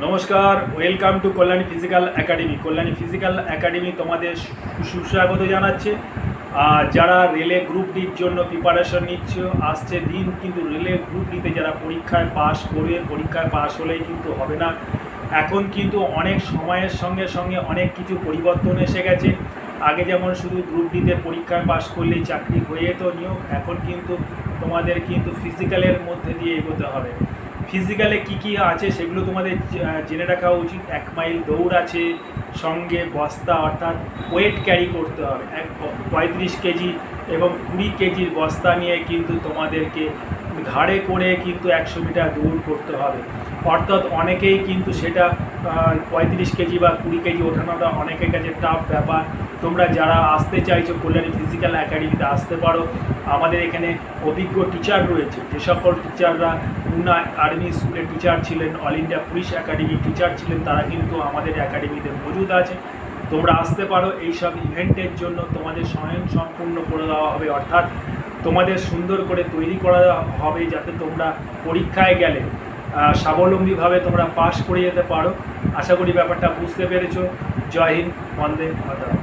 নমস্কার, welcome to Kalyani physical academy. Kalyani physical academy তোমাদের সুস্বাগত জানাচ্ছে। যারা রেলে গ্রুপ ডির জন্য প্রিপারেশন নিচ্ছ, আসছে দিন কিন্তু রেলে গ্রুপ ডিতে যারা পরীক্ষায় পাশ করবে, পরীক্ষায় পাশ হলেই কিন্তু হবে না। এখন কিন্তু অনেক সময়ের সঙ্গে সঙ্গে অনেক কিছু পরিবর্তন এসে গেছে। আগে যেমন শুধু গ্রুপ ডিতে পরীক্ষায় পাশ করলেই চাকরি হয়ে যেত নিয়োগ, এখন কিন্তু তোমাদের কিন্তু ফিজিক্যালের মধ্যে দিয়ে এগোতে হবে। ফিজিক্যালে কি কি আছে সেগুলো তোমাদের জেনে রাখা উচিত। 1 মাইল দৌড় আছে, সঙ্গে বস্তা অর্থাৎ ওয়েট ক্যারি করতে হবে। 35 কেজি এবং 20 কেজির বস্তা নিয়ে কিন্তু তোমাদেরকে ঘাড়ে করে কিন্তু 100 মিটার দৌড় করতে হবে। অর্থাৎ অনেকেই কিন্তু সেটা 35 কেজি বা 20 কেজি ওঠানোটা অনেকের কাছে টাফ ব্যাপার। তোমরা যারা আসতে চাইছো কল্যাণী ফিজিক্যাল একাডেমিতে আসতে পারো। আমাদের এখানে অভিজ্ঞ টিচার রয়েছে, যে সকল টিচাররা পুনা আর্মি স্কুলের টিচার ছিলেন, অল ইন্ডিয়া পুলিশ একাডেমির টিচার ছিলেন, তারা কিন্তু আমাদের একাডেমিতে মজুদ আছে। তোমরা আসতে পারো। এইসব ইভেন্টের জন্য তোমাদের স্বয়ং সম্পূর্ণ করে দেওয়া হবে, অর্থাৎ তোমাদের সুন্দর করে তৈরি করা হবে যাতে তোমরা পরীক্ষায় গেলে স্বাবলম্বীভাবে তোমরা পাশ করে যেতে পারো। আশা করি ব্যাপারটা বুঝতে পেরেছো। জয় হিন্দ, বন্দে মাতরম।